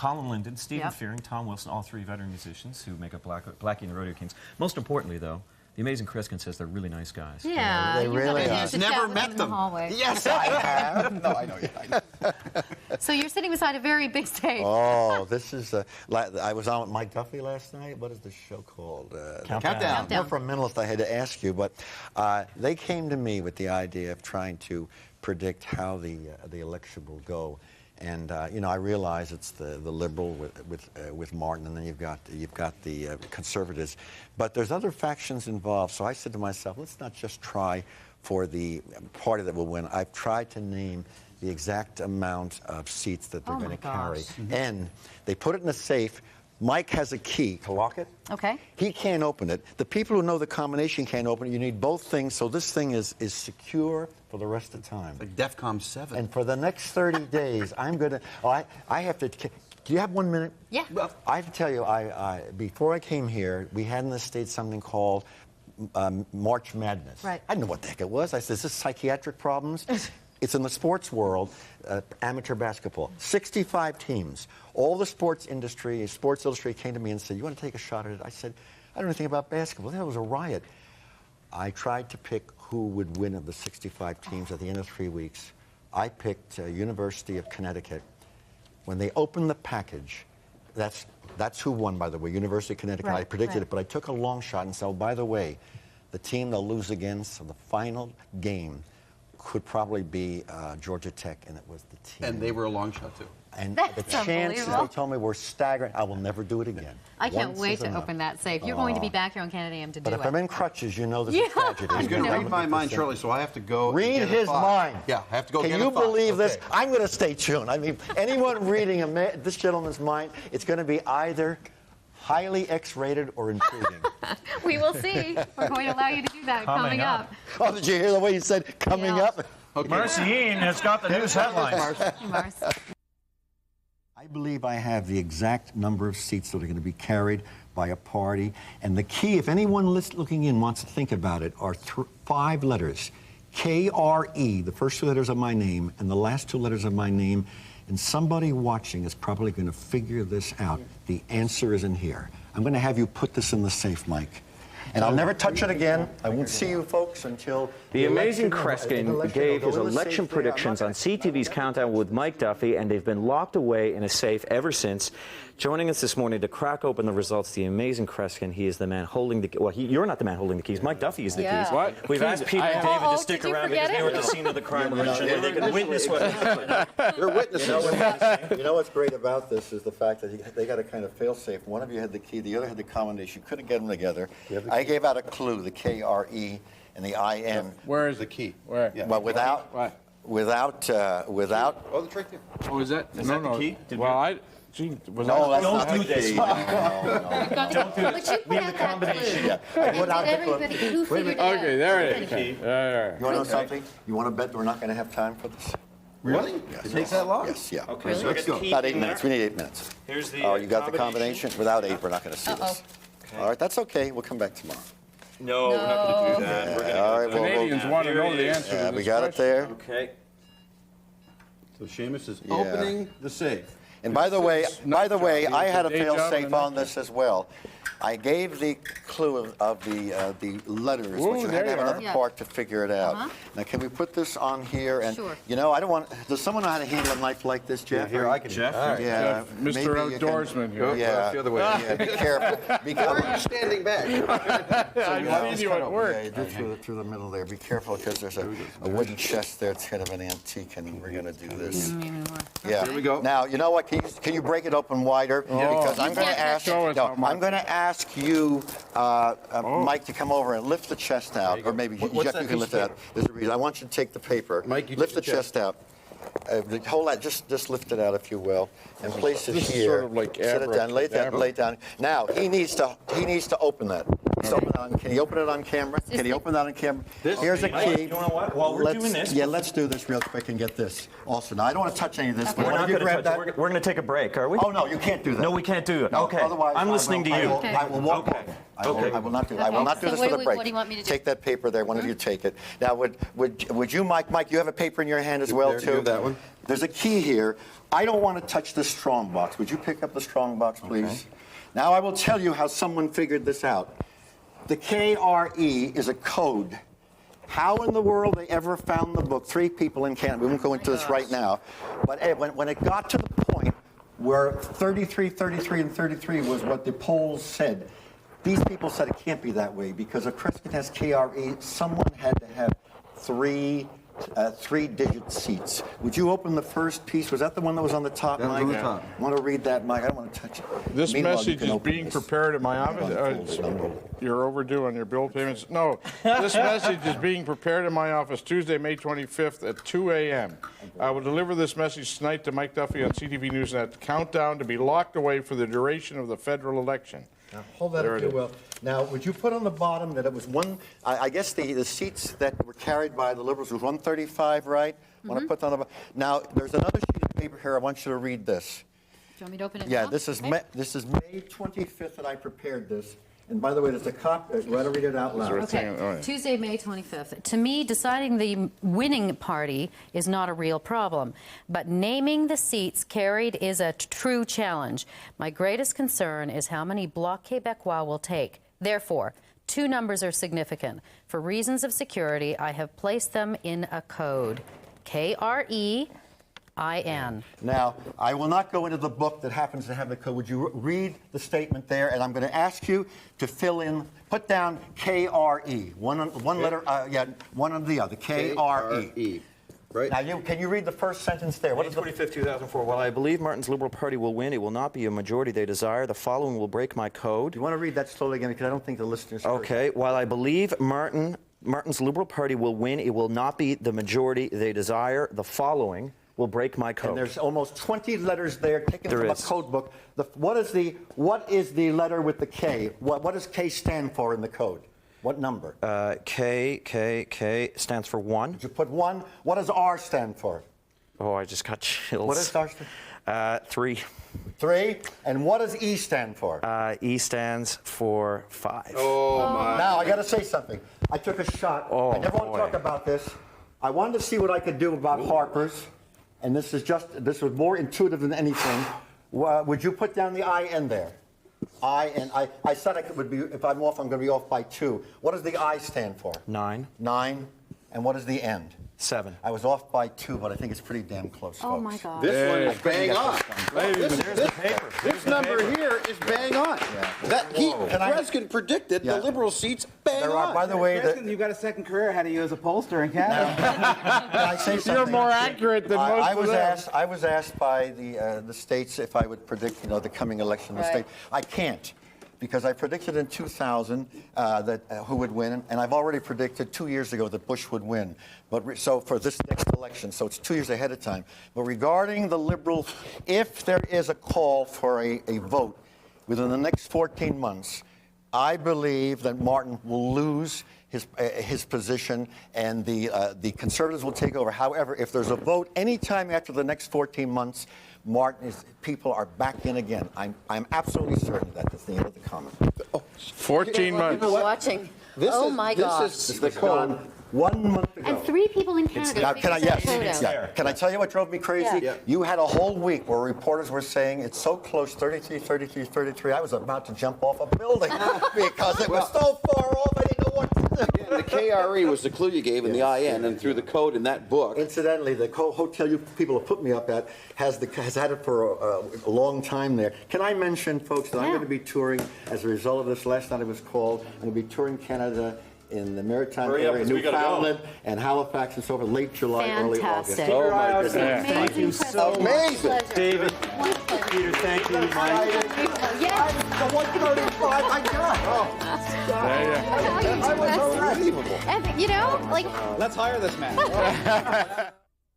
Colin Linden, Stephen Fearing, Tom Wilson, all three veteran musicians who make up Blackie and the Rodeo Kings. Most importantly, though, the Amazing Kreskin says they're really nice guys. Yeah, they really are. I've never met them. Yes, I have. No, I know you. So you're sitting beside a very big stage. Oh, this is. I was on with Mike Duffy last night. What is the show called? Countdown. Well, for a minute, I had to ask you, but they came to me with the idea of trying to predict how the election will go. And you know, I realize it's the liberal with Martin, and then you've got the conservatives, but there's other factions involved. So I said to myself, let's not just try for the party that will win. I've tried to name the exact amount of seats that they're going to carry, and they put it in a safe. Mike has a key to lock it. Okay. He can't open it. The people who know the combination can't open it. You need both things, so this thing is secure for the rest of the time. Like DEFCON 7. And for the next 30 days, I'm going to... Oh, I have to... Do you have 1 minute? Yeah. Well, I have to tell you, before I came here, we had in the States something called March Madness. Right. I didn't know what the heck it was. I said, is this psychiatric problems? It's in the sports world, amateur basketball. 65 teams. All the sports Illustrated came to me and said, you want to take a shot at it? I said, I don't know anything about basketball. That was a riot. I tried to pick who would win of the 65 teams at the end of 3 weeks. I picked University of Connecticut. When they opened the package, that's who won, by the way, University of Connecticut. Right, I predicted right. it, but I took a long shot and said, oh, by the way, the team they'll lose against in the final game could probably be Georgia Tech, and it was the team. And they were a long shot, too. And That's the chances, unbelievable. they told me, were staggering. I will never do it again. I can't Once wait is to enough. open that safe. You're going to be back here on Kennedy AM to do But it. if I'm in crutches, you know this is tragedy. He's going to No. read my mind shortly, so I have to go. and Read get a his thought. mind. Yeah, I have to go Can get you a thought. believe this? Okay. I'm going to stay tuned. I mean, anyone reading this gentleman's mind, it's going to be either highly X-rated or intriguing. We will see. We're going to allow you to do that coming up. Oh, did you hear the way he said coming Yeah. up? Okay. Marcy Ian has got the news headlines. Mars. I believe I have the exact number of seats that are going to be carried by a party. And the key, if anyone looking in wants to think about it, are 5 letters. K-R-E, the first 2 letters of my name, and the last 2 letters of my name. And somebody watching is probably going to figure this out. The answer is in here. I'm going to have you put this in the safe, Mike. And I'll never touch it again. I won't see you folks until... The Amazing election Kreskin gave his will go in the election safe there. I'm predictions not on CTV's Countdown with Mike Duffy, and they've been locked away in a safe ever since. Joining us this morning to crack open the results, the Amazing Kreskin. He is the man holding the... Well, you're not the man holding the keys. Mike Duffy is the keys. What? We've asked Peter and David to stick did you around because forget they were it? at the scene of the crime originally. They can witness what happened. You're witnesses. You know what's great about this is the fact that they got a kind of fail-safe. One of you had the key, the other had the combination. You couldn't get them together. I gave out a clue, the K-R-E and the I-N. Where is The key. Where? Yeah. But without... What? Without... Oh, the trick. Oh, is that? Is that the key? Gee, was No, that? that's not do the this. key. No. Don't do it. But you put out that clue. Yeah. I put out And the clue. everybody who Wait a figured minute. it out. Okay, there it is. Key. There. You want to know something? You want to bet we're not going to have time for this? Really? Yes. It takes that long? Yes, yeah. Okay, so I get the key About 8 in there. minutes. We need 8 minutes. Here's the Oh, you got the combination? Without 8, we're not going to see this. Okay. All right, that's okay. We'll come back tomorrow. No, we're not going to do that. We're going to All right, well, Canadians want to know the answer to this we got it question. there. Okay. So Seamus is Yeah. opening the safe. And by the way, I had a Day job fail-safe and on this as well. I gave the clue of the letters, Ooh, but you there had to have you another are. part to figure it out. Now, can we put this on here? And Sure. you know, I don't want. Does someone know how to handle a knife like this, Jeff? Here, I can. Jeff? All right. Yeah, Mr. maybe you can- Outdoorsman here. Yeah, The other way. yeah, be careful. Why are you standing back? I've seen you at work. Yeah, you do through the middle there. Be careful because there's a wooden chest there. It's kind of an antique, and we're going to do this. Yeah. Here we go. Now, you know what? Can you break it open wider? Because I'm going to ask. Show us how much. I'm going to ask you, Mike, to come over and lift the chest out, or maybe What's Jeff, that you can piece lift of it out. paper? There's a reason. I want you to take the paper. Mike, you lift the take the chest out. Hold that. Just lift it out, if you will, and place it This is here. sort of like Sit it down. Lay it down. Lay it down. Now he needs to open that. Can you open it on camera? Can you open that on camera? Here's a key. You know what? While we're doing this, Yeah, let's do this real quick and get this. Also, now I don't want to touch any of this. we're One not of you going to grab touch. that. We're going to take a break, are we? Oh no, you can't do that. No, we can't do it. No, Okay. Otherwise, I'm listening to you. I will walk. Okay. I will not do. I will not do So this what for do the break. what do you want me to do? Take that paper there. One of you take it. Now, would you, Mike? Mike, you have a paper in your hand as well There, too. you have that one. There's a key here. I don't want to touch this strong box. Would you pick up the strong box, please? Okay. Now I will tell you how someone figured this out. The KRE is a code. How in the world they ever found the book? 3 people in Canada. We won't go into this right now. But when it got to the point where 33, 33, and 33 was what the polls said, these people said it can't be that way because if Kreskin has KRE, someone had to have 3-digit seats. Would you open the first piece? Was that the one that was on the top, That was Mike? on the top. Want to read that, Mike? I don't want to touch it. This Meanwhile, you message can is open being this. prepared at my office. You're overdue on your bill payments. No, this message is being prepared in my office Tuesday, May 25th at 2 a.m. I will deliver this message tonight to Mike Duffy on CTV Newsnet. Countdown to be locked away for the duration of the federal election. Now, hold that There if it you is. will. Now, would you put on the bottom that it was one, I guess the seats that were carried by the Liberals was 135, right? Want to put that on the, now, there's another sheet of paper here. I want you to read this. Do you want me to open it Yeah, now? this is Okay. this is May 25th that I prepared this. And by the way, there's a copy. Why don't read it out loud? Okay, All right. Tuesday, May 25th. To me, deciding the winning party is not a real problem, but naming the seats carried is a true challenge. My greatest concern is how many Bloc Québécois will take. Therefore, 2 numbers are significant. For reasons of security, I have placed them in a code. KREIN. Now, I will not go into the book that happens to have the code. Would you read the statement there? And I'm going to ask you to fill in, put down KRE. One letter, one of the other. KRE. Right? Now, can you read the first sentence there? What May is the 25th, 2004. While I believe Martin's Liberal Party will win, it will not be a majority they desire. The following will break my code. Do you want to read that slowly again? Because I don't think the listeners heard. Okay. While I believe Martin's Liberal Party will win, it will not be the majority they desire. The following will break my code. And there's almost 20 letters there taken There from is. a code book. What is the letter with the K? What does K stand for in the code? What number? K stands for 1. Did you put 1? What does R stand for? Oh, I just got chills. What does R stand for? 3. 3. And what does E stand for? E stands for 5. Oh, my. Now, I got to say something. I took a shot. Oh, I never want boy. to talk about this. I wanted to see what I could do about Harper's. And this was more intuitive than anything. Would you put down the IN there? I said I would be, if I'm off, I'm going to be off by 2. What does the I stand for? 9. 9. And what is the end? 7. I was off by 2, but I think it's pretty damn close, Oh, folks. my God. This one is bang on. This This number here is bang on. That Kreskin predicted Yeah. the Liberal seats bang There are, on. by the way, Kreskin, you've got a second career ahead of you as a pollster in Canada. can I say something? You're more accurate than most I of was them. I was asked by the states if I would predict, the coming election in the Right. state. I can't, because I predicted in 2000 that who would win, and I've already predicted 2 years ago that Bush would win. But so for this next election, so it's 2 years ahead of time. But regarding the Liberals, if there is a call for a vote within the next 14 months, I believe that Martin will lose his position, and the Conservatives will take over. However, if there's a vote anytime after the next 14 months, people are back in again. I'm absolutely certain of that. That's the end of the comment. 14 months. People watching. My gosh. This is the code. 1 month ago. And 3 people in Canada. Now, figured that code out. Can I tell you what drove me crazy? Yeah. You had a whole week where reporters were saying it's so close, 33, 33, 33. I was about to jump off a building because it was so far off. I didn't know what to do. And the KRE was the clue you gave in the IN, and through the code in that book. Incidentally, the hotel you people have put me up at has had it for a long time there. Can I mention, folks, that I'm Yeah. going to be touring as a result of this? Last night it was called. I'm going to be touring Canada in the Maritime Hurry up, area, 'cause we gotta go. Newfoundland and Halifax and so forth, late July, early August. Fantastic. Oh, my goodness. goodness. Amazing. you so Amazing. Pleasure. David, One pleasure. Peter, thank you, Mike. Yes. The 135 I got. There you go. That was unbelievable. And, Let's hire this man.